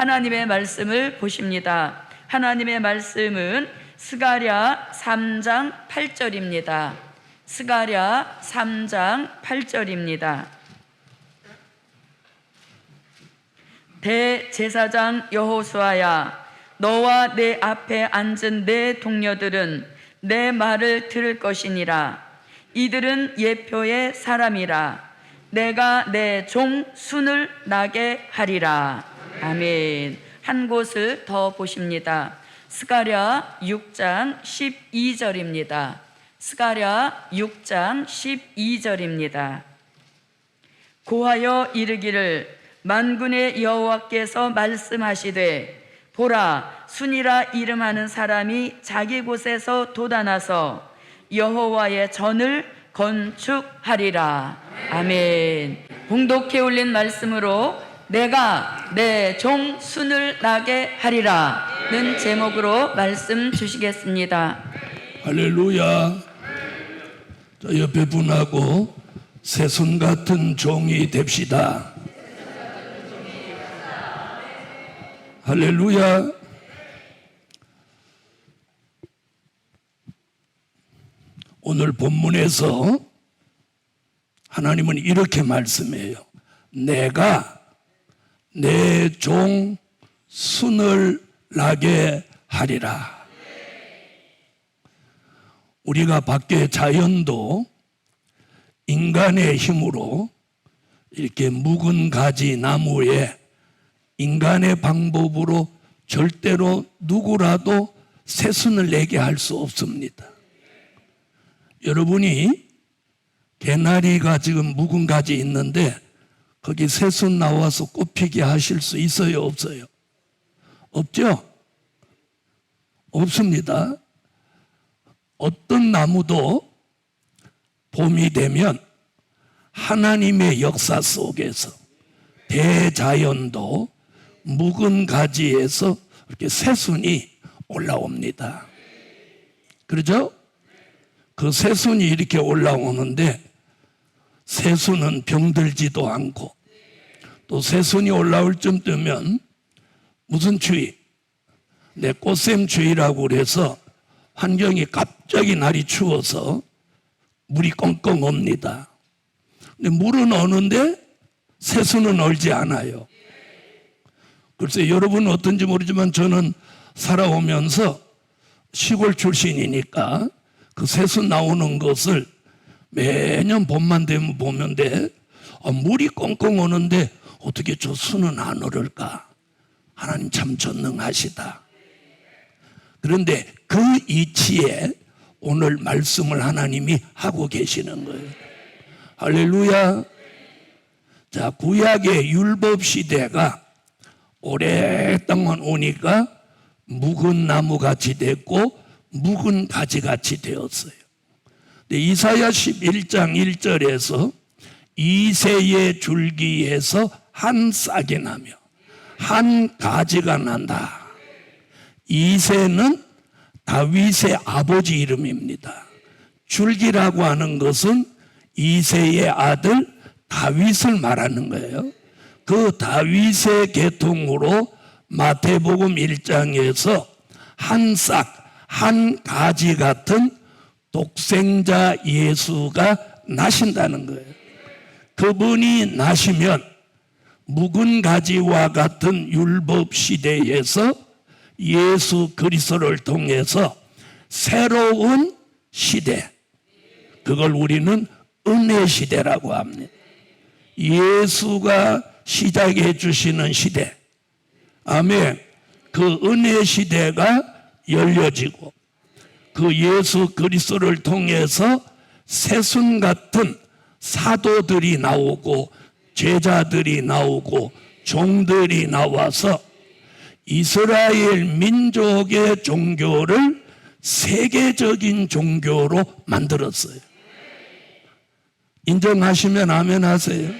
하나님의 말씀을 보십니다. 하나님의 말씀은 스가랴 3장 8절입니다. 스가랴 3장 8절입니다. 대제사장 여호수아야, 너와 내 앞에 앉은 내 동료들은 내 말을 들을 것이니라. 이들은 예표의 사람이라. 내가 내 종 순을 나게 하리라. 아멘. 한 곳을 더 보십니다. 스가랴 6장 12절입니다. 스가랴 6장 12절입니다. 고하여 이르기를, 만군의 여호와께서 말씀하시되, 보라, 순이라 이름하는 사람이 자기 곳에서 돋아나서 여호와의 전을 건축하리라. 아멘. 봉독해 올린 말씀으로 내가 내 종 순을 나게 하리라는 제목으로 말씀 주시겠습니다. 할렐루야. 자, 옆에 분하고 새순 같은 종이 됩시다. 할렐루야. 오늘 본문에서 하나님은 이렇게 말씀해요. 내가 내 종 순을 나게 하리라. 우리가 밖에 자연도 인간의 힘으로 이렇게 묵은 가지 나무에 인간의 방법으로 절대로 누구라도 새순을 내게 할 수 없습니다. 여러분이 개나리가 지금 묵은 가지 있는데 거기 새순 나와서 꽃피게 하실 수 있어요, 없어요? 없죠? 없습니다. 어떤 나무도 봄이 되면 하나님의 역사 속에서 대자연도 묵은 가지에서 이렇게 새순이 올라옵니다. 그렇죠? 그 새순이 이렇게 올라오는데 새순은 병들지도 않고 또 새순이 올라올 쯤 되면 무슨 추위? 꽃샘 추위라고 그래서 환경이 갑자기 날이 추워서 물이 꽁꽁 옵니다. 근데 물은 오는데 새순은 얼지 않아요. 글쎄 여러분은 어떤지 모르지만 저는 살아오면서 시골 출신이니까 그 새순 나오는 것을 매년 봄만 되면 보는데 물이 꽁꽁 오는데 어떻게 저 순은 안 오를까? 하나님 참 전능하시다. 그런데 그 이치에 오늘 말씀을 하나님이 하고 계시는 거예요. 할렐루야. 자, 구약의 율법 시대가 오랫동안 오니까 묵은 나무같이 됐고 묵은 가지같이 되었어요. 이사야 11장 1절에서 이새의 줄기에서 한 싹이 나며 한 가지가 난다. 이새는 다윗의 아버지 이름입니다. 줄기라고 하는 것은 이새의 아들 다윗을 말하는 거예요. 그 다윗의 계통으로 마태복음 1장에서 한 싹, 한 가지 같은 독생자 예수가 나신다는 거예요. 그분이 나시면 묵은 가지와 같은 율법 시대에서 예수 그리스도를 통해서 새로운 시대, 그걸 우리는 은혜 시대라고 합니다. 예수가 시작해 주시는 시대, 아멘. 그 은혜 시대가 열려지고 그 예수 그리스도를 통해서 새순 같은 사도들이 나오고 제자들이 나오고 종들이 나와서 이스라엘 민족의 종교를 세계적인 종교로 만들었어요. 인정하시면 아멘 하세요.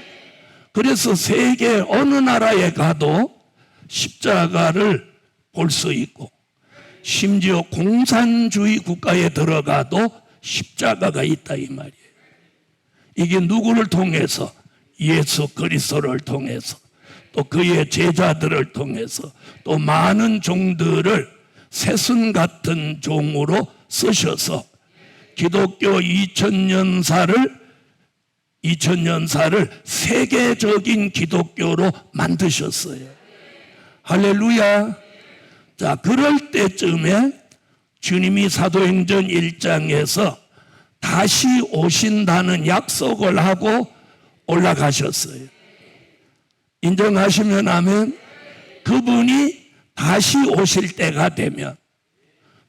그래서 세계 어느 나라에 가도 십자가를 볼 수 있고 심지어 공산주의 국가에 들어가도 십자가가 있다 이 말이에요. 이게 누구를 통해서? 예수 그리스도를 통해서 또 그의 제자들을 통해서 또 많은 종들을 새순 같은 종으로 쓰셔서 기독교 2000년사를 세계적인 기독교로 만드셨어요. 할렐루야. 자, 그럴 때쯤에 주님이 사도행전 1장에서 다시 오신다는 약속을 하고 올라가셨어요. 인정하시면 아멘. 그분이 다시 오실 때가 되면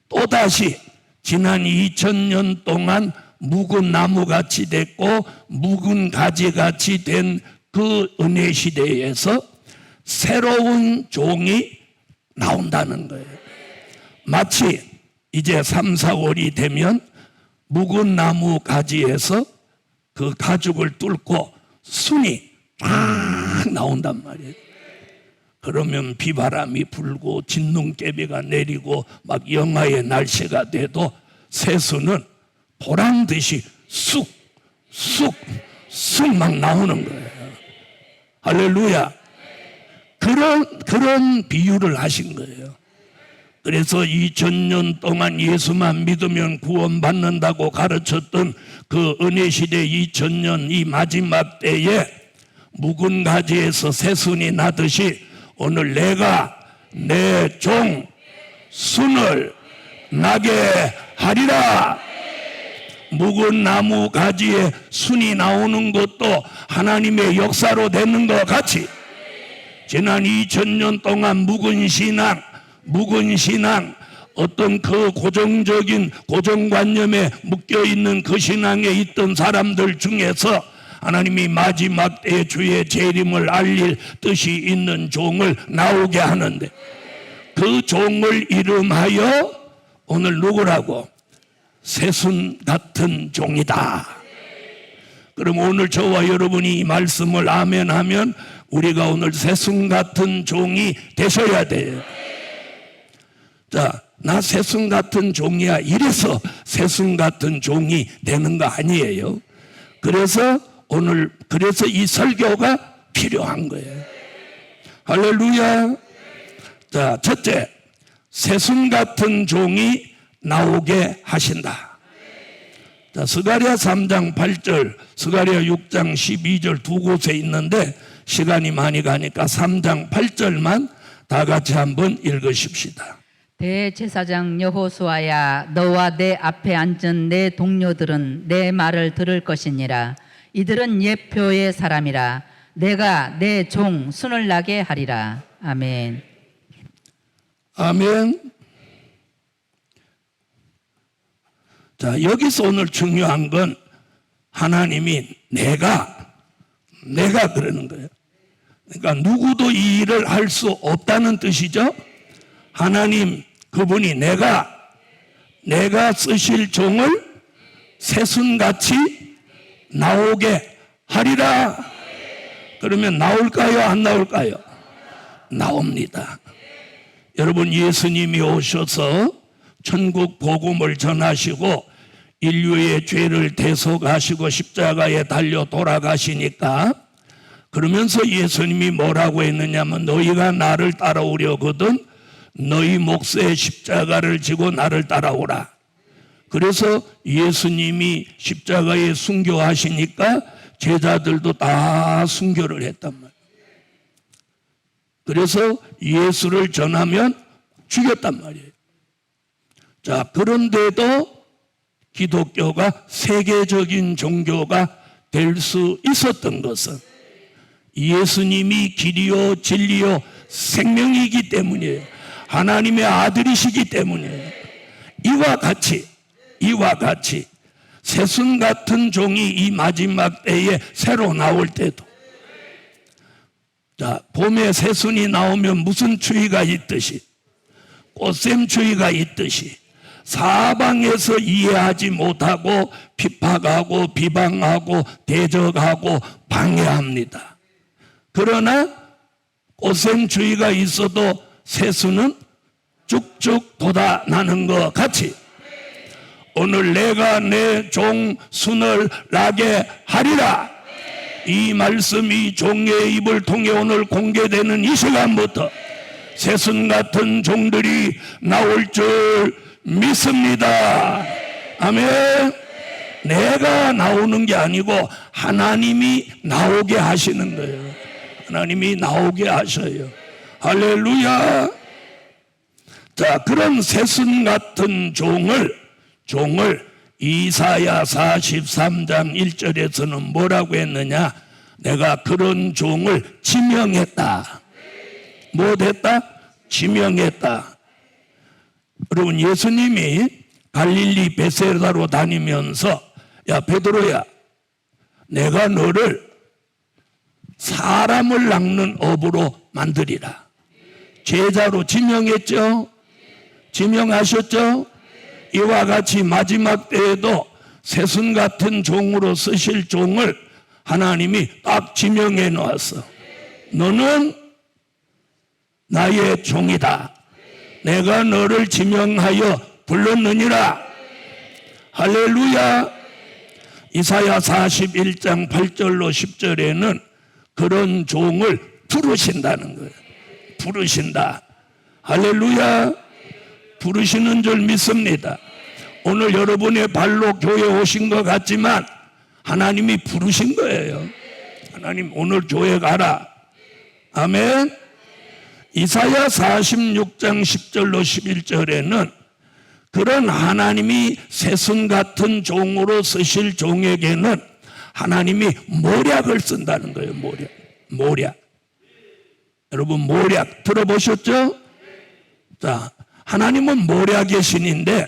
또다시 지난 2000년 동안 묵은 나무같이 됐고 묵은 가지같이 된 그 은혜 시대에서 새로운 종이 나온다는 거예요. 마치 이제 3, 4월이 되면 묵은 나무 가지에서 그 가죽을 뚫고 순이 딱 나온단 말이에요. 그러면 비바람이 불고 진눈깨비가 내리고 막 영하의 날씨가 돼도 새순은 보란 듯이 쑥 막 나오는 거예요. 할렐루야. 그런 비유를 하신 거예요. 그래서 2000년 동안 예수만 믿으면 구원받는다고 가르쳤던 그 은혜시대 2000년 이 마지막 때에 묵은 가지에서 새순이 나듯이 오늘 내가 내 종 순을 나게 하리라. 묵은 나무 가지에 순이 나오는 것도 하나님의 역사로 되는 것 같이 지난 2000년 동안 묵은 신앙 어떤 그 고정관념에 묶여있는 그 신앙에 있던 사람들 중에서 하나님이 마지막 때에 주의 재림을 알릴 뜻이 있는 종을 나오게 하는데 그 종을 이름하여 오늘 누구라고? 새순 같은 종이다. 그럼 오늘 저와 여러분이 이 말씀을 아멘하면 우리가 오늘 새순 같은 종이 되셔야 돼요. 자, 나 새순 같은 종이야 이래서 새순 같은 종이 되는 거 아니에요. 그래서 이 설교가 필요한 거예요. 할렐루야. 자, 첫째, 새순 같은 종이 나오게 하신다. 자, 스가랴 3장 8절, 스가랴 6장 12절 두 곳에 있는데 시간이 많이 가니까 3장 8절만 다 같이 한번 읽으십시다. 대제사장 여호수아야, 너와 내 앞에 앉은 내 동료들은 내 말을 들을 것이니라. 이들은 예표의 사람이라. 내가 내 종 순을 나게 하리라. 아멘. 아멘. 자, 여기서 오늘 중요한 건 하나님이 내가 그러는 거예요. 그러니까 누구도 이 일을 할 수 없다는 뜻이죠. 하나님 그분이 내가 쓰실 종을 새순같이 나오게 하리라. 그러면 나올까요? 안 나올까요? 나옵니다. 여러분, 예수님이 오셔서 천국 복음을 전하시고 인류의 죄를 대속하시고 십자가에 달려 돌아가시니까 그러면서 예수님이 뭐라고 했느냐면 너희가 나를 따라오려거든 너희 몫의 십자가를 지고 나를 따라오라. 그래서 예수님이 십자가에 순교하시니까 제자들도 다 순교를 했단 말이에요. 그래서 예수를 전하면 죽였단 말이에요. 자, 그런데도 기독교가 세계적인 종교가 될 수 있었던 것은 예수님이 길이요 진리요 생명이기 때문이에요. 하나님의 아들이시기 때문이에요. 이와 같이 새순 같은 종이 이 마지막 때에 새로 나올 때도 자, 봄에 새순이 나오면 무슨 추위가 있듯이 꽃샘추위가 있듯이 사방에서 이해하지 못하고 핍박하고 비방하고 대적하고 방해합니다. 그러나 꽃샘추위가 있어도 새순은 쭉쭉 돋아나는 것 같이 오늘 내가 내 종 순을 나게 하리라. 이 말씀이 종의 입을 통해 오늘 공개되는 이 시간부터 새순 같은 종들이 나올 줄 믿습니다. 아멘. 내가 나오는 게 아니고 하나님이 나오게 하시는 거예요. 하나님이 나오게 하셔요. 할렐루야. 자, 그런 새순 같은 종을 이사야 43장 1절에서는 뭐라고 했느냐? 내가 그런 종을 지명했다. 뭐 됐다? 지명했다. 여러분, 예수님이 갈릴리 베세다로 다니면서 야 베드로야, 내가 너를 사람을 낚는 업으로 만들이라. 제자로 지명했죠? 지명하셨죠? 이와 같이 마지막 때에도 새순 같은 종으로 쓰실 종을 하나님이 딱 지명해 놓았어. 너는 나의 종이다. 내가 너를 지명하여 불렀느니라. 할렐루야. 이사야 41장 8절로 10절에는 그런 종을 부르신다는 거예요. 부르신다. 할렐루야. 부르시는 줄 믿습니다. 오늘 여러분의 발로 교회 오신 것 같지만 하나님이 부르신 거예요. 하나님 오늘 교회 가라. 아멘. 이사야 46장 10절로 11절에는 그런 하나님이 새순 같은 종으로 쓰실 종에게는 하나님이 모략을 쓴다는 거예요. 모략. 여러분, 모략 들어보셨죠? 자, 하나님은 모략의 신인데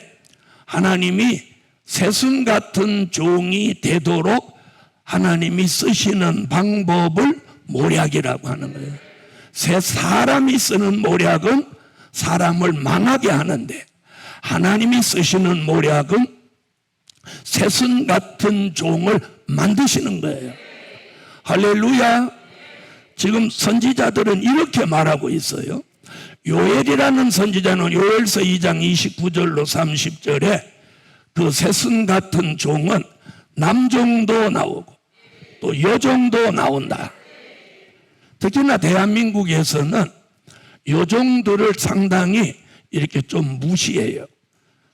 하나님이 새순 같은 종이 되도록 하나님이 쓰시는 방법을 모략이라고 하는 거예요. 새 사람이 쓰는 모략은 사람을 망하게 하는데 하나님이 쓰시는 모략은 새순 같은 종을 만드시는 거예요. 할렐루야. 지금 선지자들은 이렇게 말하고 있어요. 요엘이라는 선지자는 요엘서 2장 29절로 30절에 그 새순 같은 종은 남종도 나오고 또 여종도 나온다. 특히나 대한민국에서는 여종들을 상당히 이렇게 좀 무시해요.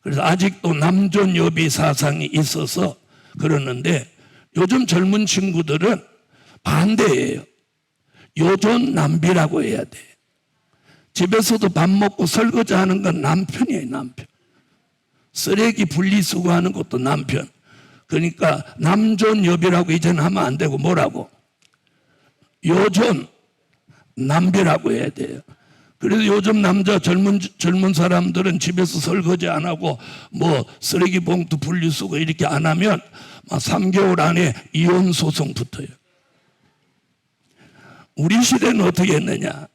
그래서 아직도 남존여비 사상이 있어서 그러는데 요즘 젊은 친구들은 반대예요. 여존남비라고 해야 돼. 집에서도 밥 먹고 설거지하는 건 남편이에요. 남편. 쓰레기 분리수거하는 것도 남편. 그러니까 남존여비라고 이제는 하면 안 되고 뭐라고? 여존남비라고 해야 돼요. 그래서 요즘 남자 젊은 사람들은 집에서 설거지 안 하고 뭐 쓰레기 봉투 분리수거 이렇게 안 하면 막 3개월 안에 이혼 소송 붙어요. 우리 시대는 어떻게 했느냐?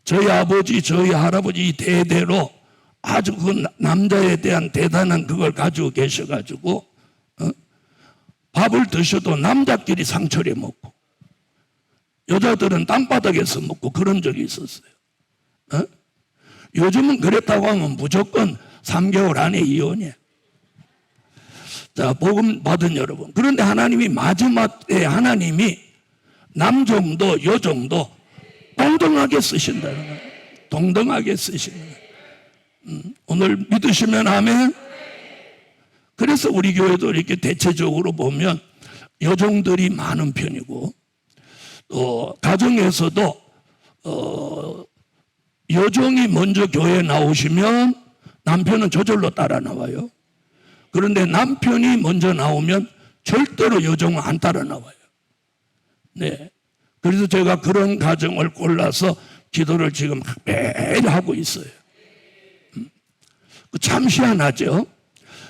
저희 아버지, 저희 할아버지 대대로 아주 그 남자에 대한 대단한 그걸 가지고 계셔가지고 밥을 드셔도 남자끼리 상처를 먹고 여자들은 땅바닥에서 먹고 그런 적이 있었어요. 요즘은 그랬다고 하면 무조건 3개월 안에 이혼이에요. 자, 복음 받은 여러분. 그런데 하나님이 마지막 때 하나님이 남종도 여종도 동등하게 쓰신다는 거예요. 동등하게 쓰시는 거예요. 오늘 믿으시면 아멘. 그래서 우리 교회도 이렇게 대체적으로 보면 여종들이 많은 편이고 또 가정에서도 여종이 먼저 교회에 나오시면 남편은 저절로 따라 나와요. 그런데 남편이 먼저 나오면 절대로 여종은 안 따라 나와요. 네. 그래서 제가 그런 가정을 골라서 기도를 지금 매일 하고 있어요. 참 희한하죠?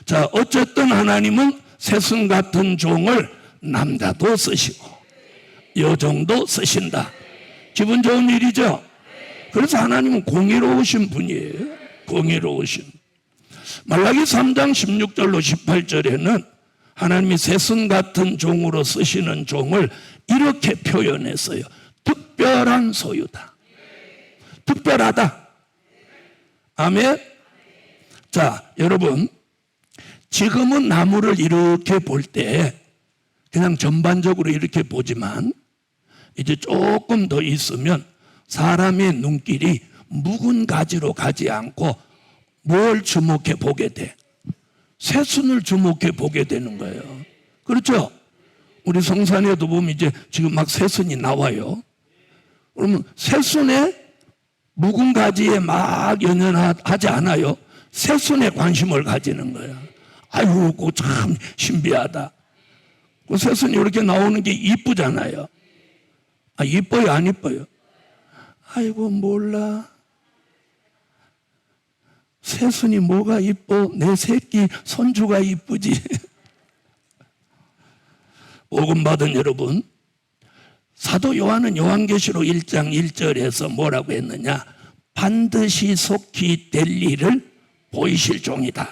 자, 어쨌든 하나님은 새순 같은 종을 남자도 쓰시고 여종도 쓰신다. 기분 좋은 일이죠? 그래서 하나님은 공의로우신 분이에요. 공의로우신. 말라기 3장 16절로 18절에는 하나님이 새순 같은 종으로 쓰시는 종을 이렇게 표현했어요. 특별한 소유다. 특별하다. 아멘. 자, 여러분, 지금은 나무를 이렇게 볼 때 그냥 전반적으로 이렇게 보지만 이제 조금 더 있으면 사람의 눈길이 묵은 가지로 가지 않고 뭘 주목해 보게 돼? 새순을 주목해 보게 되는 거예요. 그렇죠? 우리 성산에도 보면 이제 지금 막 새순이 나와요. 그러면 새순에 묵은 가지에 막 연연하지 않아요. 새순에 관심을 가지는 거예요. 아유, 그거 참 신비하다. 그 새순이 이렇게 나오는 게 이쁘잖아요. 아, 이뻐요, 안 이뻐요? 아이고, 몰라. 새순이 뭐가 이뻐? 내 새끼 손주가 이쁘지. 복음 받은 여러분, 사도 요한은 요한계시록 1장 1절에서 뭐라고 했느냐? 반드시 속히 될 일을 보이실 종이다.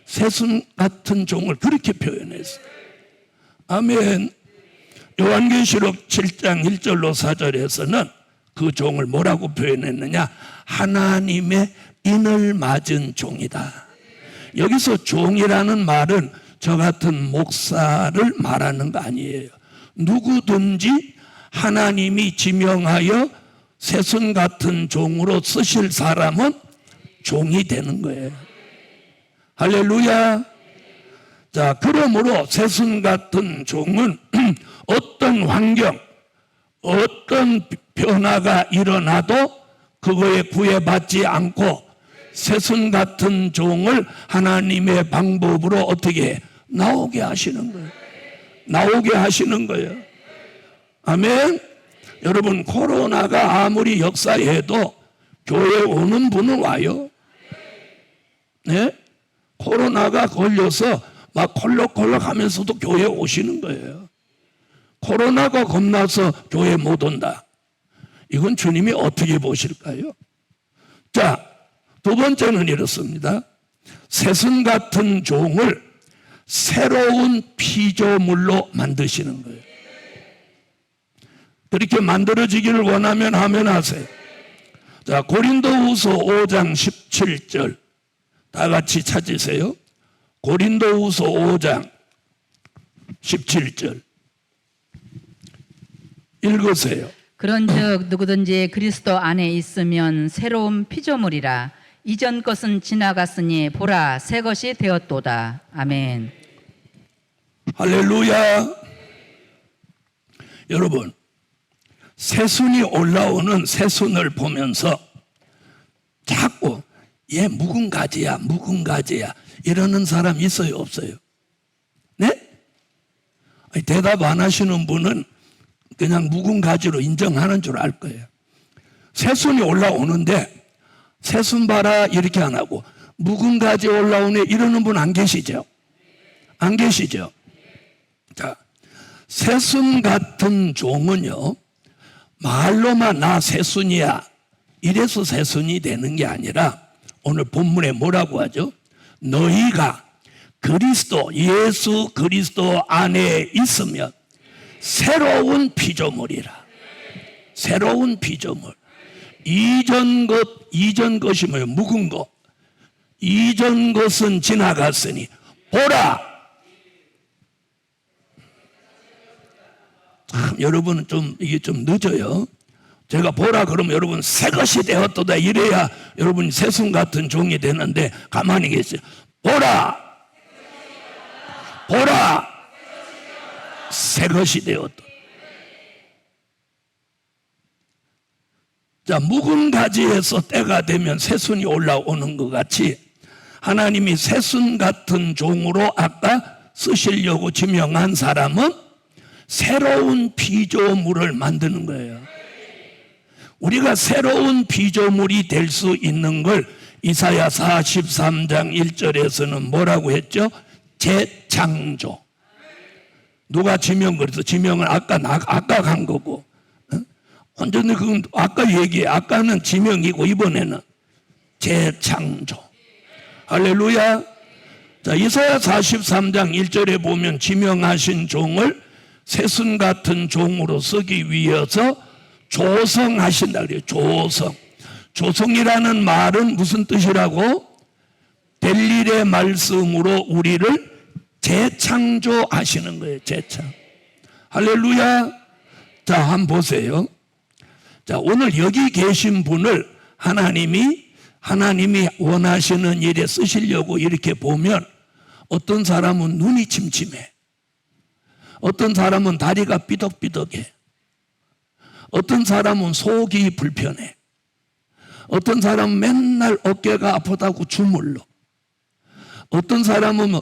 새순 같은 종을 그렇게 표현했어요. 아멘. 요한계시록 7장 1절로 4절에서는 그 종을 뭐라고 표현했느냐? 하나님의 인을 맞은 종이다. 여기서 종이라는 말은 저 같은 목사를 말하는 거 아니에요. 누구든지 하나님이 지명하여 새순 같은 종으로 쓰실 사람은 종이 되는 거예요. 할렐루야. 자, 그러므로 새순 같은 종은 어떤 환경, 어떤 변화가 일어나도 그거에 구애받지 않고 새순 같은 종을 하나님의 방법으로 어떻게 나오게 하시는 거예요. 나오게 하시는 거예요. 아멘. 여러분, 코로나가 아무리 역사해도 교회에 오는 분은 와요. 네? 코로나가 걸려서 막 콜록콜록 하면서도 교회에 오시는 거예요. 코로나가 겁나서 교회에 못 온다. 이건 주님이 어떻게 보실까요? 자, 두 번째는 이렇습니다. 새순 같은 종을 새로운 피조물로 만드시는 거예요. 그렇게 만들어지기를 원하면 하면 하세요. 자, 고린도후서 5장 17절 다 같이 찾으세요. 고린도후서 5장 17절 읽으세요. 그런즉 누구든지 그리스도 안에 있으면 새로운 피조물이라. 이전 것은 지나갔으니 보라 새 것이 되었도다. 아멘. 할렐루야. 여러분, 새순이 올라오는 새순을 보면서 자꾸 얘 묵은 가지야 묵은 가지야 이러는 사람 있어요 없어요? 네? 아니, 대답 안 하시는 분은 그냥 묵은 가지로 인정하는 줄 알 거예요. 새순이 올라오는데 새순 봐라 이렇게 안 하고 묵은 가지 올라오네 이러는 분 안 계시죠? 안 계시죠? 자, 새순 같은 종은요, 말로만 나 새순이야 이래서 새순이 되는 게 아니라 오늘 본문에 뭐라고 하죠? 너희가 그리스도 예수 그리스도 안에 있으면 새로운 피조물이라. 새로운 피조물. 이전 것이 뭐예요? 묵은 것. 이전 것은 지나갔으니 보라. 참 여러분은 이게 좀 늦어요. 제가 보라 그러면 여러분 새 것이 되었도다 이래야 여러분 새순 같은 종이 되는데 가만히 계세요. 보라. 보라. 새 것이 되었다. 자, 묵은 가지에서 때가 되면 새순이 올라오는 것 같이 하나님이 새순 같은 종으로 아까 쓰시려고 지명한 사람은 새로운 피조물을 만드는 거예요. 우리가 새로운 피조물이 될 수 있는 걸 이사야 43장 1절에서는 뭐라고 했죠? 재창조. 누가 지명 그래서 지명을 아까 간 거고, 완전히 그건 아까 얘기해. 아까는 지명이고 이번에는 재창조. 할렐루야. 자, 이사야 43장 1절에 보면 지명하신 종을 새순 같은 종으로 쓰기 위해서 조성하신다 그래요. 조성. 조성이라는 말은 무슨 뜻이라고? 될 일의 말씀으로 우리를 재창조하시는 거예요. 재창. 할렐루야. 자, 한번 보세요. 자, 오늘 여기 계신 분을 하나님이 원하시는 일에 쓰시려고 이렇게 보면 어떤 사람은 눈이 침침해. 어떤 사람은 다리가 삐덕삐덕해. 어떤 사람은 속이 불편해. 어떤 사람은 맨날 어깨가 아프다고 주물러. 어떤 사람은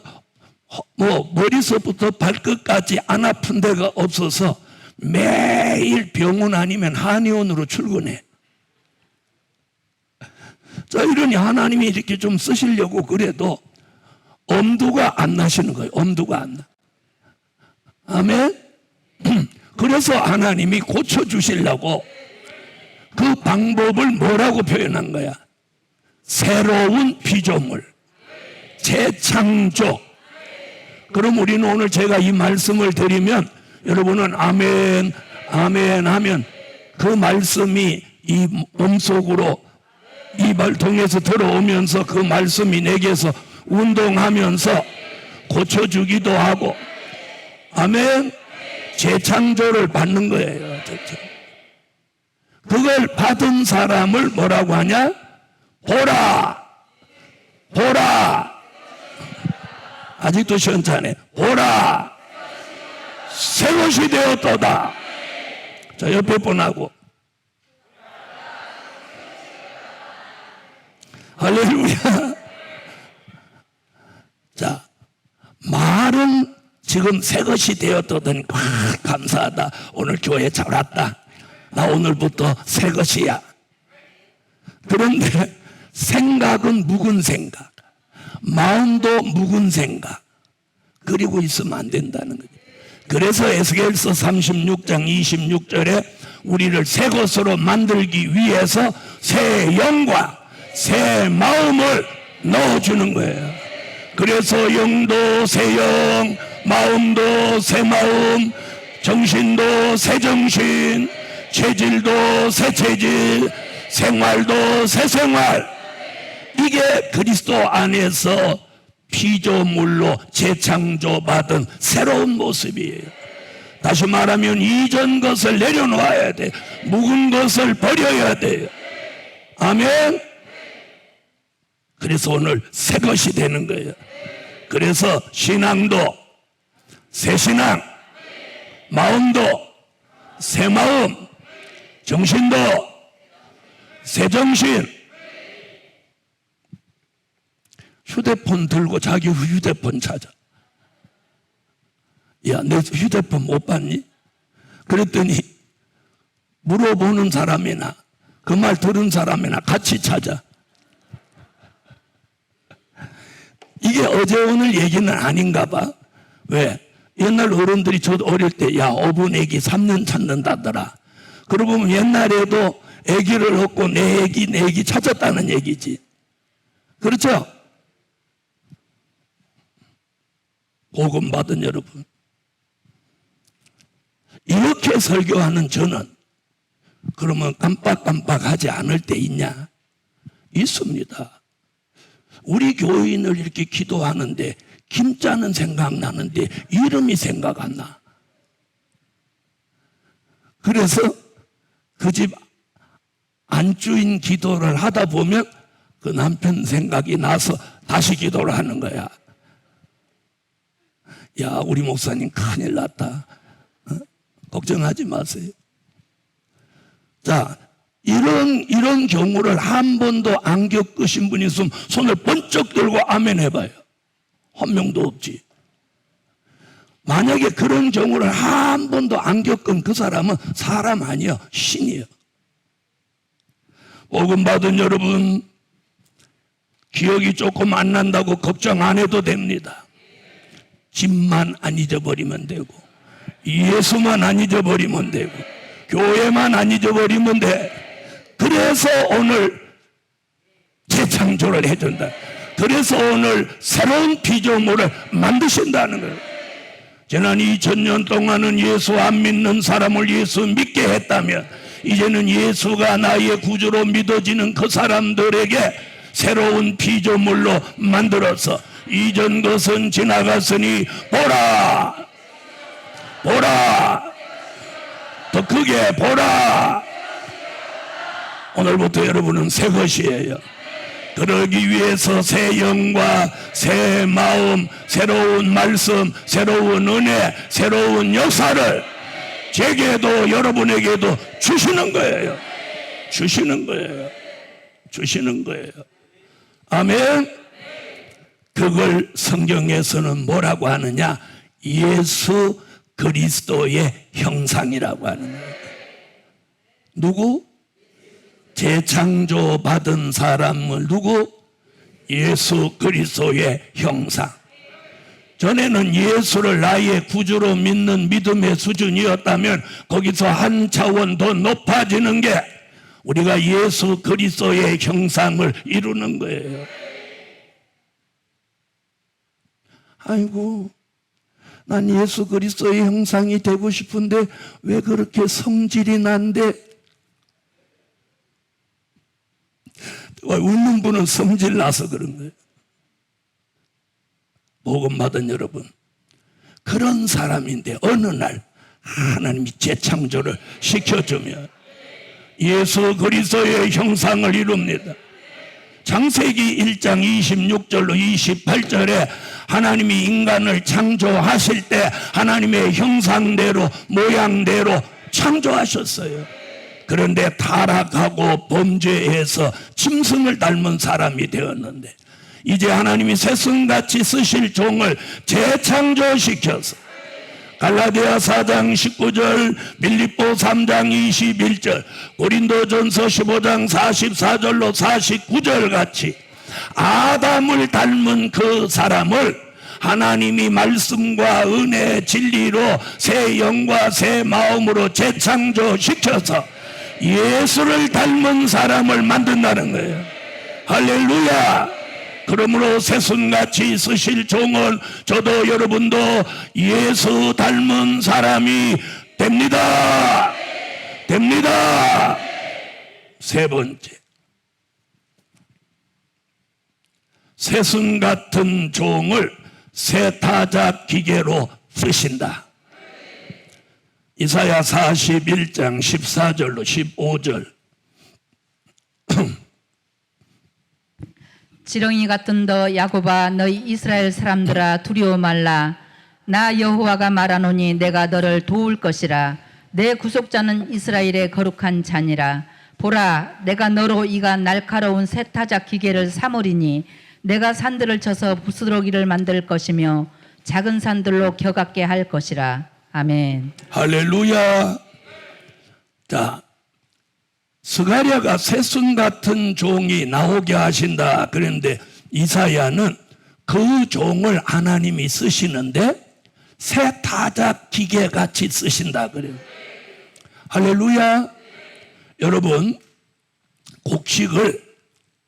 머리서부터 발끝까지 안 아픈 데가 없어서 매일 병원 아니면 한의원으로 출근해. 자, 이러니 하나님이 이렇게 좀 쓰시려고 그래도 엄두가 안 나시는 거예요. 엄두가 안 나. 아멘. 그래서 하나님이 고쳐주시려고 그 방법을 뭐라고 표현한 거야? 새로운 피조물, 재창조. 그럼 우리는 오늘 제가 이 말씀을 드리면 여러분은 아멘, 아멘 하면 그 말씀이 이 몸속으로 입을 통해서 들어오면서 그 말씀이 내게서 운동하면서 고쳐주기도 하고, 아멘, 재창조를 받는 거예요. 그걸 받은 사람을 뭐라고 하냐? 보라, 보라. 아직도 시원찮네. 보라, 새것이 되었도다. 자, 옆에 분하고 할렐루야. 자, 말은 지금 새것이 되었다더니 감사하다. 오늘 교회 잘 왔다. 나 오늘부터 새것이야. 그런데 생각은 묵은 생각, 마음도 묵은 생각, 그리고 있으면 안 된다는 거죠. 그래서 에스겔서 36장 26절에 우리를 새 것으로 만들기 위해서 새 영과 새 마음을 넣어주는 거예요. 그래서 영도 새 영, 마음도 새 마음, 정신도 새 정신, 체질도 새 체질, 생활도 새 생활. 이게 그리스도 안에서 피조물로 재창조받은 새로운 모습이에요. 다시 말하면 이전 것을 내려놓아야 돼. 묵은 것을 버려야 돼요. 아멘. 그래서 오늘 새 것이 되는 거예요. 그래서 신앙도 새 신앙, 마음도 새 마음, 정신도 새 정신. 휴대폰 들고 자기 휴대폰 찾아. 야, 내 휴대폰 못 봤니? 그랬더니 물어보는 사람이나 그 말 들은 사람이나 같이 찾아. 이게 어제 오늘 얘기는 아닌가 봐. 왜? 옛날 어른들이 저도 어릴 때 야, 어분 애기 3년 찾는다더라. 그러고 보면 옛날에도 애기를 얻고 내 애기 찾았다는 얘기지. 그렇죠? 복음 받은 여러분, 이렇게 설교하는 저는 그러면 깜빡깜빡하지 않을 때 있냐? 있습니다. 우리 교인을 이렇게 기도하는데 김자는 생각나는데 이름이 생각 안 나. 그래서 그 집 안주인 기도를 하다 보면 그 남편 생각이 나서 다시 기도를 하는 거야. 야, 우리 목사님 큰일 났다. 걱정하지 마세요. 자, 이런 경우를 한 번도 안 겪으신 분이 있으면 손을 번쩍 들고 아멘 해봐요. 한 명도 없지. 만약에 그런 경우를 한 번도 안 겪은 그 사람은 사람 아니에요. 신이에요. 복음 받은 여러분, 기억이 조금 안 난다고 걱정 안 해도 됩니다. 집만 안 잊어버리면 되고, 예수만 안 잊어버리면 되고, 교회만 안 잊어버리면 돼. 그래서 오늘 재창조를 해준다. 그래서 오늘 새로운 피조물을 만드신다는 거예요. 지난 2000년 동안은 예수 안 믿는 사람을 예수 믿게 했다면 이제는 예수가 나의 구주로 믿어지는 그 사람들에게 새로운 피조물로 만들어서 이전 것은 지나갔으니 보라, 보라, 더 크게 보라. 오늘부터 여러분은 새 것이에요. 그러기 위해서 새 영과 새 마음, 새로운 말씀, 새로운 은혜, 새로운 역사를 제게도 여러분에게도 주시는 거예요. 주시는 거예요. 주시는 거예요. 아멘. 그걸 성경에서는 뭐라고 하느냐? 예수 그리스도의 형상이라고 하는 거예요. 누구? 재창조 받은 사람을 누구? 예수 그리스도의 형상. 전에는 예수를 나의 구주로 믿는 믿음의 수준이었다면 거기서 한 차원 더 높아지는 게 우리가 예수 그리스도의 형상을 이루는 거예요. 아이고, 난 예수 그리스도의 형상이 되고 싶은데 왜 그렇게 성질이 난데? 웃는 분은 성질 나서 그런 거예요. 복음 받은 여러분, 그런 사람인데 어느 날 하나님이 재창조를 시켜주면 예수 그리스도의 형상을 이룹니다. 창세기 1장 26절로 28절에 하나님이 인간을 창조하실 때 하나님의 형상대로 모양대로 창조하셨어요. 그런데 타락하고 범죄해서 짐승을 닮은 사람이 되었는데 이제 하나님이 새순같이 쓰실 종을 재창조시켜서 갈라디아 4장 19절, 빌립보 3장 21절, 고린도전서 15장 44절로 49절 같이 아담을 닮은 그 사람을 하나님이 말씀과 은혜 진리로 새 영과 새 마음으로 재창조시켜서 예수를 닮은 사람을 만든다는 거예요. 할렐루야. 그러므로 새순같이 쓰실 종은 저도 여러분도 예수 닮은 사람이 됩니다. 됩니다. 세 번째, 새순 같은 종을 새 타작 기계로 쓰신다. 이사야 41장 14절로 15절. 지렁이 같은 너 야곱아, 너희 이스라엘 사람들아, 두려워 말라. 나 여호와가 말하노니 내가 너를 도울 것이라. 내 구속자는 이스라엘의 거룩한 자니라. 보라, 내가 너로 이가 날카로운 새 타작 기계를 삼으리니 내가 산들을 쳐서 부스러기를 만들 것이며 작은 산들로 겨같게 할 것이라. 아멘. 할렐루야. 자, 스가랴가 새순 같은 종이 나오게 하신다. 그런데 이사야는 그 종을 하나님이 쓰시는데 새 타작 기계 같이 쓰신다 그래요. 할렐루야. 여러분,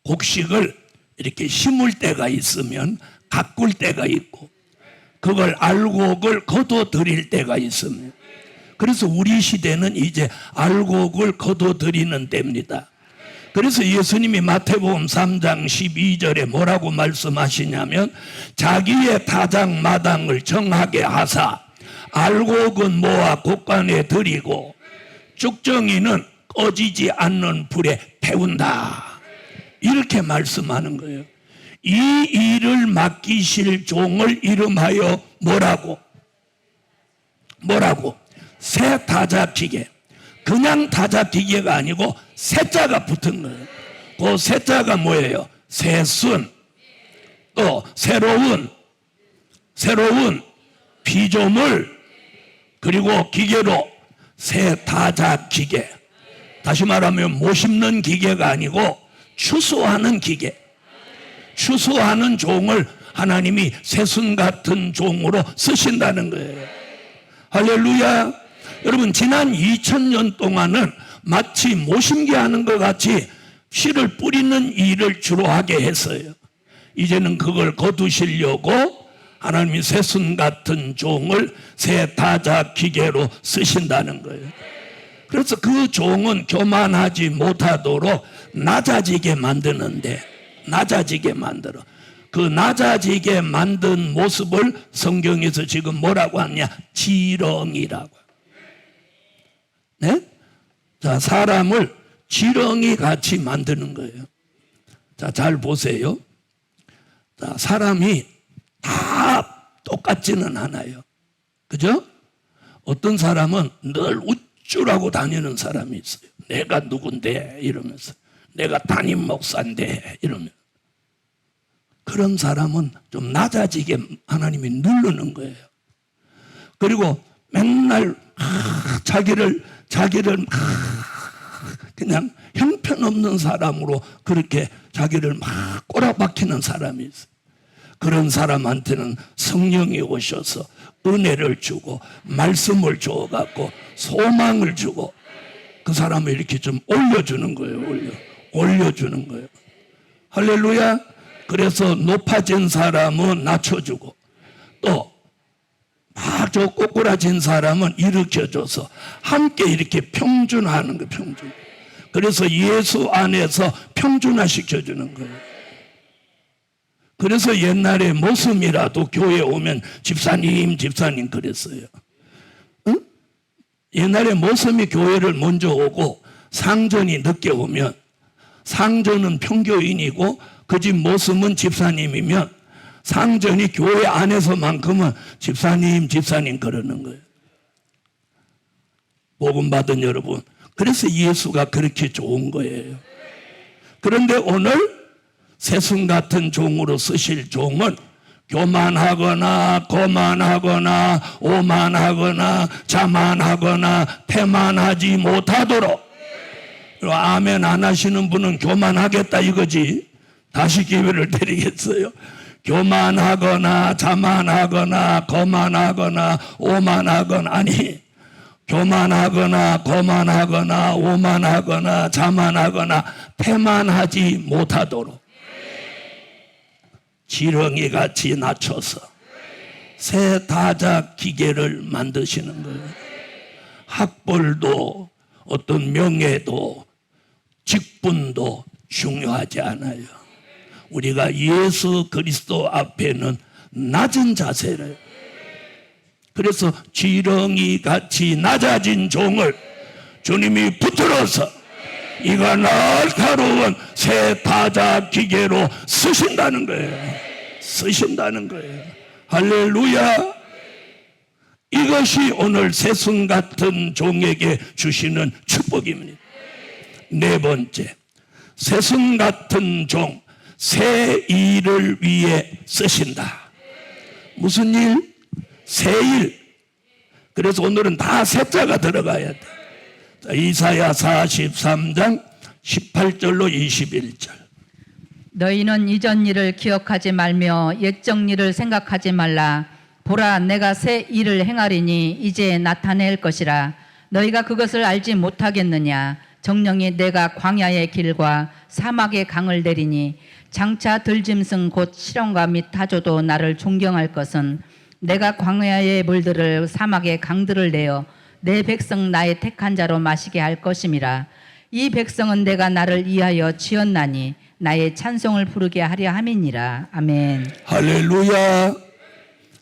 곡식을 이렇게 심을 때가 있으면 가꿀 때가 있고 그걸 알곡을 거둬들일 때가 있습니다. 그래서 우리 시대는 이제 알곡을 거둬들이는 때입니다. 그래서 예수님이 마태복음 3장 12절에 뭐라고 말씀하시냐면 자기의 타작 마당을 정하게 하사 알곡은 모아 곳간에 들이고 쭉정이는 꺼지지 않는 불에 태운다. 이렇게 말씀하는 거예요. 이 일을 맡기실 종을 이름하여 뭐라고? 새 타작 기계. 그냥 타작 기계가 아니고 새자가 붙은 거예요. 그 새자가 뭐예요? 새순, 또 새로운 피조물, 그리고 기계로 새 타작 기계. 다시 말하면 못 심는 기계가 아니고 추수하는 기계. 추수하는 종을 하나님이 새순 같은 종으로 쓰신다는 거예요. 할렐루야. 여러분, 지난 2000년 동안은 마치 모심게 하는 것 같이 씨를 뿌리는 일을 주로 하게 했어요. 이제는 그걸 거두시려고 하나님이 새순 같은 종을 새 타작 기계로 쓰신다는 거예요. 그래서 그 종은 교만하지 못하도록 낮아지게 만드는데, 낮아지게 만들어. 그 낮아지게 만든 모습을 성경에서 지금 뭐라고 하냐? 지렁이라고. 네? 자, 사람을 지렁이 같이 만드는 거예요. 자, 잘 보세요. 자, 사람이 다 똑같지는 않아요. 그죠? 어떤 사람은 늘 우쭐하고 다니는 사람이 있어요. 내가 누군데 이러면서, 내가 담임 목사인데 이러면서. 그런 사람은 좀 낮아지게 하나님이 누르는 거예요. 그리고 맨날 자기를 그냥 형편없는 사람으로 그렇게 자기를 막 꼬라박히는 사람이 있어요. 그런 사람한테는 성령이 오셔서 은혜를 주고 말씀을 주어갖고 소망을 주고 그 사람을 이렇게 좀 올려주는 거예요. 올려주는 거예요. 할렐루야. 그래서 높아진 사람은 낮춰주고 또 막 저 꼬꾸라진 사람은 일으켜줘서 함께 이렇게 평준화하는 거예요. 평준. 그래서 예수 안에서 평준화 시켜주는 거예요. 그래서 옛날에 모습이라도 교회 오면 집사님 그랬어요. 응? 옛날에 모습이 교회를 먼저 오고 상전이 늦게 오면 상전은 평교인이고 그 집 모습은 집사님이면 상전이 교회 안에서만큼은 집사님 그러는 거예요. 복음 받은 여러분, 그래서 예수가 그렇게 좋은 거예요. 그런데 오늘 새순 같은 종으로 쓰실 종은 교만하거나 거만하거나 오만하거나 자만하거나 태만하지 못하도록. 아멘 안 하시는 분은 교만하겠다 이거지. 다시 기회를 드리겠어요. 교만하거나 자만하거나 거만하거나 오만하거나 아니 교만하거나 거만하거나 오만하거나 자만하거나 태만하지 못하도록 지렁이같이 낮춰서 새 다작 기계를 만드시는 거예요. 학벌도 어떤 명예도 직분도 중요하지 않아요. 우리가 예수 그리스도 앞에는 낮은 자세를, 그래서 지렁이같이 낮아진 종을 주님이 붙들어서 이가 날카로운 새 다작 기계로 쓰신다는 거예요. 쓰신다는 거예요. 할렐루야. 이것이 오늘 새순 같은 종에게 주시는 축복입니다. 네 번째, 새순 같은 종, 새 일을 위해 쓰신다. 무슨 일? 새 일. 그래서 오늘은 다 새자가 들어가야 돼. 자, 이사야 43장 18절로 21절. 너희는 이전 일을 기억하지 말며 옛적 일을 생각하지 말라. 보라, 내가 새 일을 행하리니 이제 나타낼 것이라. 너희가 그것을 알지 못하겠느냐? 정령이 내가 광야의 길과 사막의 강을 내리니 장차 들짐승 곧 실험과 및 타조도 나를 존경할 것은 내가 광야의 물들을 사막의 강들을 내어 내 백성 나의 택한 자로 마시게 할 것임이라. 이 백성은 내가 나를 위하여 지었나니 나의 찬송을 부르게 하려 함이니라. 아멘. 할렐루야.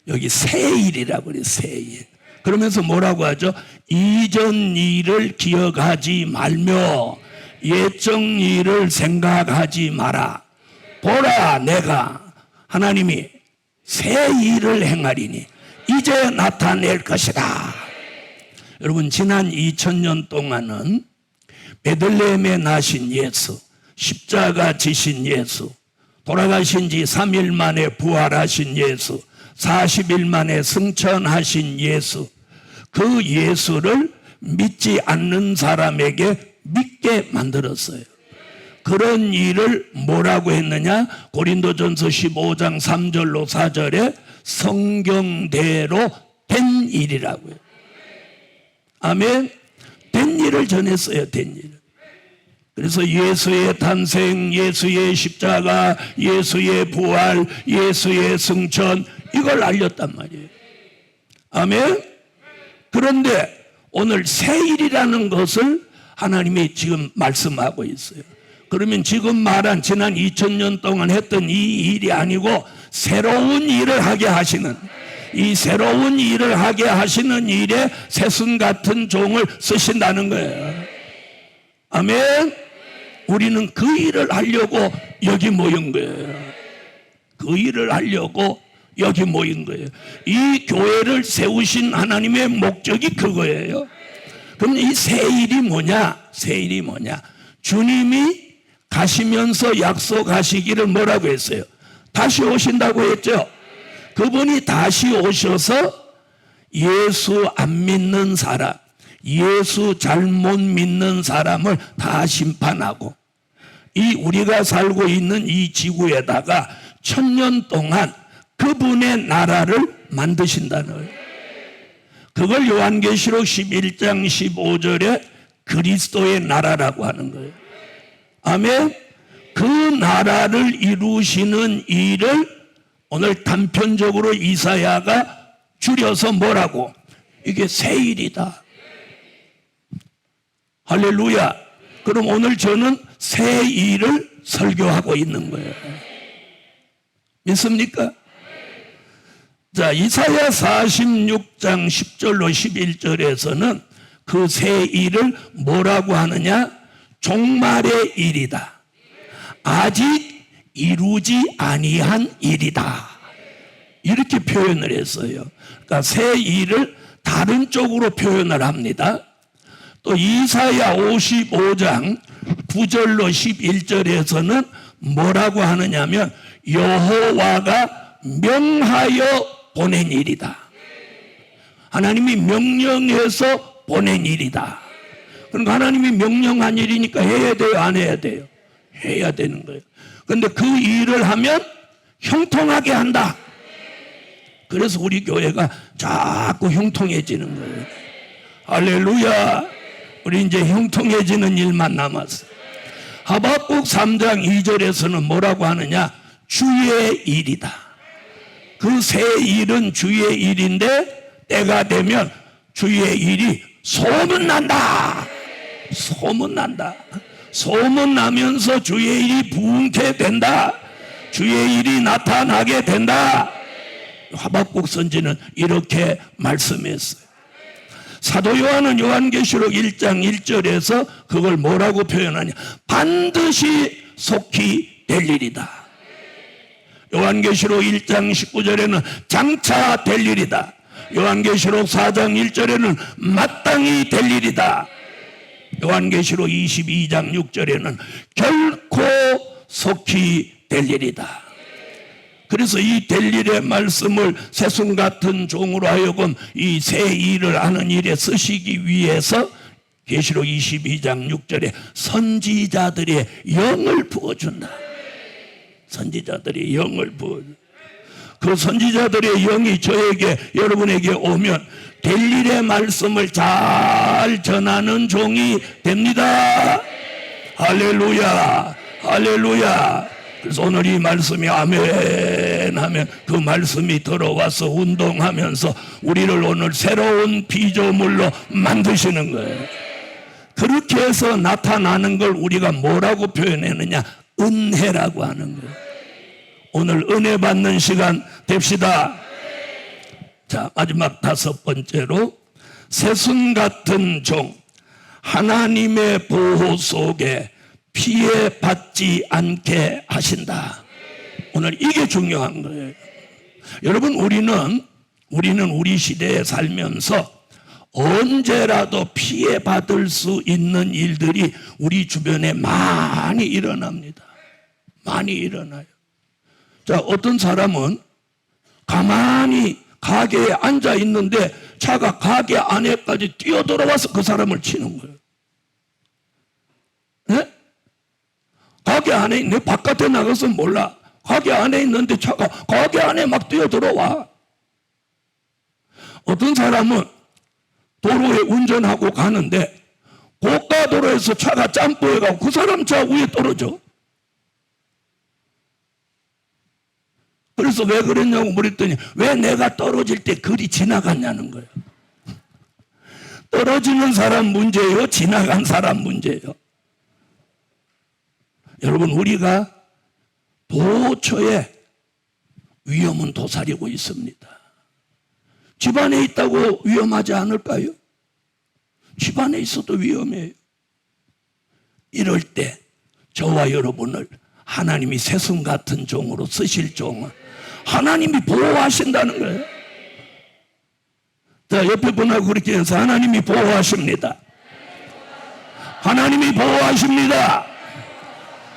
여기 새 일이라고 그래요. 새 일. 그러면서 뭐라고 하죠? 이전 일을 기억하지 말며 옛적 일을 생각하지 마라. 보라, 내가 하나님이 새 일을 행하리니 이제 나타낼 것이다. 여러분, 지난 2000년 동안은 베들레헴에 나신 예수, 십자가 지신 예수, 돌아가신 지 3일 만에 부활하신 예수, 40일 만에 승천하신 예수, 그 예수를 믿지 않는 사람에게 믿게 만들었어요. 그런 일을 뭐라고 했느냐? 고린도전서 15장 3절로 4절에 성경대로 된 일이라고요. 아멘. 된 일을 전했어요. 된 일. 그래서 예수의 탄생, 예수의 십자가, 예수의 부활, 예수의 승천, 이걸 알렸단 말이에요. 아멘. 그런데 오늘 새 일이라는 것을 하나님이 지금 말씀하고 있어요. 그러면 지금 말한 지난 2000년 동안 했던 이 일이 아니고 새로운 일을 하게 하시는, 이 새로운 일을 하게 하시는 일에 새순 같은 종을 쓰신다는 거예요. 아멘. 우리는 그 일을 하려고 여기 모인 거예요. 그 일을 하려고 여기 모인 거예요. 이 교회를 세우신 하나님의 목적이 그거예요. 그럼 이 새 일이 뭐냐? 새 일이 뭐냐? 주님이 가시면서 약속하시기를 뭐라고 했어요? 다시 오신다고 했죠. 그분이 다시 오셔서 예수 안 믿는 사람, 예수 잘못 믿는 사람을 다 심판하고 이 우리가 살고 있는 이 지구에다가 1000년 동안 그분의 나라를 만드신다는 거예요. 그걸 요한계시록 11장 15절에 그리스도의 나라라고 하는 거예요. 아멘. 그 나라를 이루시는 일을 오늘 단편적으로 이사야가 줄여서 뭐라고? 이게 새 일이다. 할렐루야. 그럼 오늘 저는 새 일을 설교하고 있는 거예요. 믿습니까? 자, 이사야 46장 10절로 11절에서는 그 새 일을 뭐라고 하느냐? 종말의 일이다. 아직 이루지 아니한 일이다. 이렇게 표현을 했어요. 그러니까 새 일을 다른 쪽으로 표현을 합니다. 또 이사야 55장 9절로 11절에서는 뭐라고 하느냐면 여호와가 명하여 보낸 일이다. 하나님이 명령해서 보낸 일이다. 그러니까 하나님이 명령한 일이니까 해야 돼요, 안 해야 돼요? 해야 되는 거예요. 그런데 그 일을 하면 형통하게 한다. 그래서 우리 교회가 자꾸 형통해지는 거예요. 할렐루야. 우리 이제 형통해지는 일만 남았어요. 하박국 3장 2절에서는 뭐라고 하느냐? 주의 일이다. 그 새 일은 주의 일인데 때가 되면 주의 일이 소문난다. 소문난다. 소문나면서 주의 일이 부흥케 된다. 주의 일이 나타나게 된다. 하박국 선지는 이렇게 말씀했어요. 사도 요한은 요한계시록 1장 1절에서 그걸 뭐라고 표현하냐? 반드시 속히 될 일이다. 요한계시록 1장 19절에는 장차 될 일이다. 요한계시록 4장 1절에는 마땅히 될 일이다. 요한계시록 22장 6절에는 결코 속히 될 일이다. 그래서 이 될 일의 말씀을 새순 같은 종으로 하여금 이 새 일을 하는 일에 쓰시기 위해서 계시록 22장 6절에 선지자들의 영을 부어준다. 선지자들의 영을 부어준다. 그 선지자들의 영이 저에게 여러분에게 오면 될 일의 말씀을 잘 전하는 종이 됩니다. 할렐루야. 할렐루야. 그래서 오늘 이 말씀이 아멘 하면 그 말씀이 들어와서 운동하면서 우리를 오늘 새로운 피조물로 만드시는 거예요. 그렇게 해서 나타나는 걸 우리가 뭐라고 표현했느냐? 은혜라고 하는 거예요. 오늘 은혜 받는 시간 됩시다. 자, 마지막 5번째로 새순 같은 종, 하나님의 보호 속에 피해받지 않게 하신다. 오늘 이게 중요한 거예요. 여러분, 우리는 우리 시대에 살면서 언제라도 피해받을 수 있는 일들이 우리 주변에 많이 일어납니다. 많이 일어나요. 자, 어떤 사람은 가만히 가게에 앉아 있는데 차가 가게 안에까지 뛰어들어와서 그 사람을 치는 거예요. 네? 가게 안에 있는데 바깥에 나가서 몰라. 가게 안에 있는데 차가 가게 안에 막 뛰어들어와. 어떤 사람은 도로에 운전하고 가는데 고가도로에서 차가 짬뽀해가고 그 사람 차 위에 떨어져. 그래서 왜 그랬냐고 물었더니 왜 내가 떨어질 때 그리 지나갔냐는 거예요. 떨어지는 사람 문제예요? 지나간 사람 문제예요? 여러분, 우리가 도처에 위험은 도사리고 있습니다. 집안에 있다고 위험하지 않을까요? 집안에 있어도 위험해요. 이럴 때 저와 여러분을 하나님이 새순 같은 종으로 쓰실 종은 하나님이 보호하신다는 거예요. 자, 옆에 분하고 그렇게 해서 하나님이 보호하십니다. 하나님이 보호하십니다.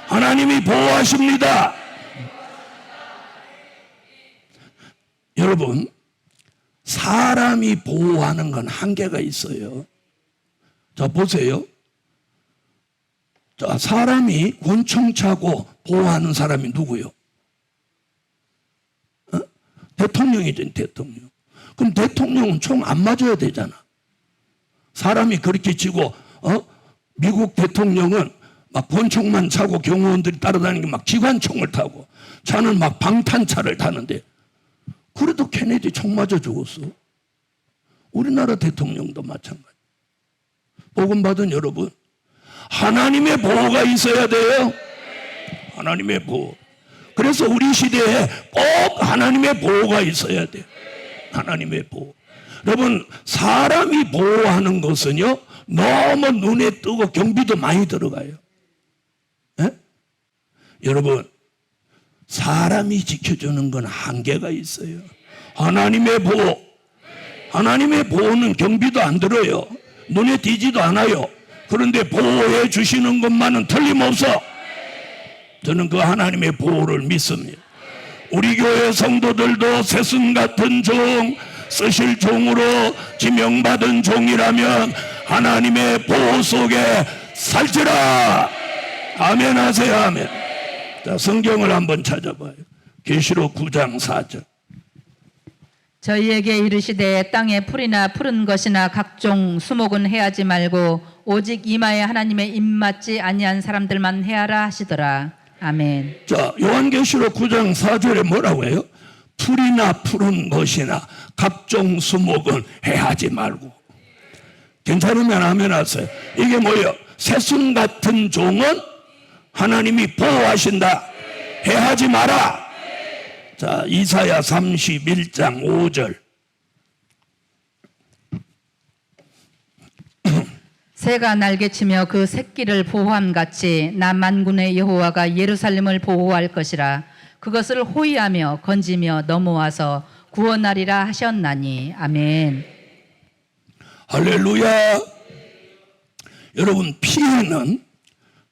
하나님이 보호하십니다. 여러분, 사람이 보호하는 건 한계가 있어요. 자, 보세요. 자, 사람이 권총 차고 보호하는 사람이 누구요? 대통령이죠, 대통령. 그럼 대통령은 총 안 맞아야 되잖아. 사람이 그렇게 치고, 미국 대통령은 막 권총만 차고 경호원들이 따라다니고 막 기관총을 타고 차는 막 방탄차를 타는데 그래도 케네디 총 맞아 죽었어. 우리나라 대통령도 마찬가지. 복음 받은 여러분, 하나님의 보호가 있어야 돼요. 하나님의 보호. 그래서 우리 시대에 꼭 하나님의 보호가 있어야 돼요. 하나님의 보호. 여러분, 사람이 보호하는 것은요, 너무 눈에 띄고 경비도 많이 들어가요. 에? 여러분, 사람이 지켜주는 건 한계가 있어요. 하나님의 보호. 하나님의 보호는 경비도 안 들어요. 눈에 띄지도 않아요. 그런데 보호해 주시는 것만은 틀림없어. 저는 그 하나님의 보호를 믿습니다. 우리 교회 성도들도 새순 같은 종, 쓰실 종으로 지명받은 종이라면 하나님의 보호 속에 살지라. 아멘 하세요. 아멘. 자, 성경을 한번 찾아봐요. 계시록 9장 4절. 저희에게 이르시되 땅에 풀이나 푸른 것이나 각종 수목은 해하지 말고 오직 이마에 하나님의 입맞지 아니한 사람들만 해하라 하시더라. 아멘. 자, 요한계시록 9장 4절에 뭐라고 해요? 풀이나 푸른 것이나 각종 수목은 해하지 말고. 괜찮으면 아멘 하세요. 이게 뭐예요? 새순 같은 종은 하나님이 보호하신다. 해하지 마라. 자, 이사야 31장 5절. 새가 날개치며 그 새끼를 보호함같이 나 만군의 여호와가 예루살렘을 보호할 것이라. 그것을 호위하며 건지며 넘어와서 구원하리라 하셨나니. 아멘. 할렐루야. 여러분, 피해는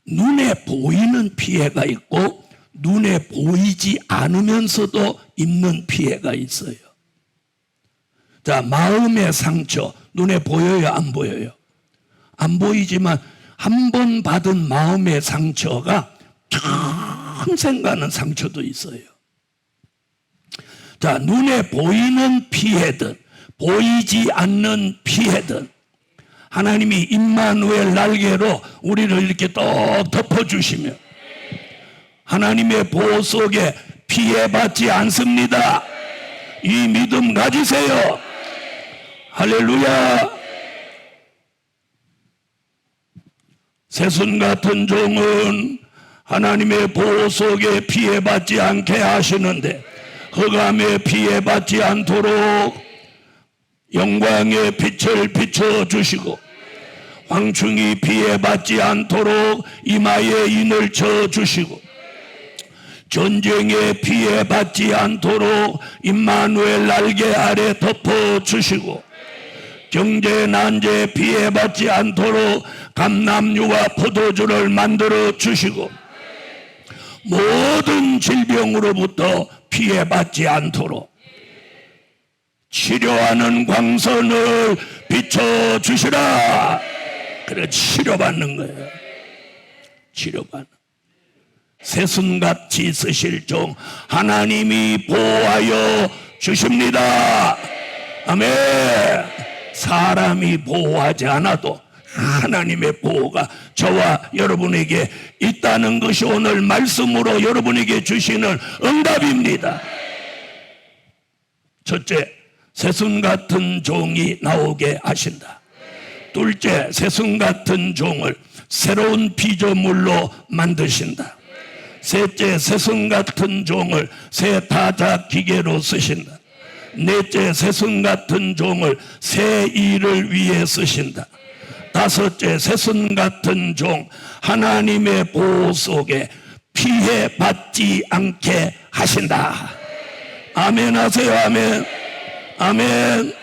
눈에 보이는 피해가 있고 눈에 보이지 않으면서도 있는 피해가 있어요. 자, 마음의 상처, 눈에 보여요, 안 보여요? 안 보이지만 한 번 받은 마음의 상처가 평생 가는 상처도 있어요. 자, 눈에 보이는 피해든 보이지 않는 피해든 하나님이 임마누엘 날개로 우리를 이렇게 떡 덮어주시며 하나님의 보호 속에 피해받지 않습니다. 이 믿음 가지세요. 할렐루야. 새순 같은 종은 하나님의 보호 속에 피해받지 않게 하시는데 흑암에 피해받지 않도록 영광의 빛을 비춰주시고 황충이 피해받지 않도록 이마에 인을 쳐주시고 전쟁에 피해받지 않도록 임마누엘 날개 아래 덮어주시고 경제 난제 피해받지 않도록 감람유와 포도주를 만들어 주시고 모든 질병으로부터 피해받지 않도록 치료하는 광선을 비춰주시라. 그래, 치료받는 거예요. 치료받는. 새순같이 쓰실 종 하나님이 보호하여 주십니다. 아멘. 사람이 보호하지 않아도 하나님의 보호가 저와 여러분에게 있다는 것이 오늘 말씀으로 여러분에게 주시는 응답입니다. 첫째, 새순 같은 종이 나오게 하신다. 둘째, 새순 같은 종을 새로운 피조물로 만드신다. 셋째, 새순 같은 종을 새 타작 기계로 쓰신다. 넷째, 새순 같은 종을 새 일을 위해 쓰신다. 다섯째, 새순 같은 종 하나님의 보호 속에 피해 받지 않게 하신다. 아멘 하세요. 아멘. 아멘.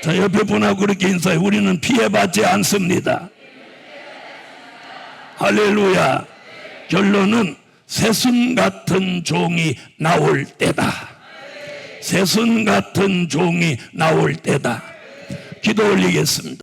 자, 옆에 분하고 그렇게 인사해. 우리는 피해 받지 않습니다. 할렐루야. 결론은 새순 같은 종이 나올 때다. 새순 같은 종이 나올 때다. 기도 올리겠습니다.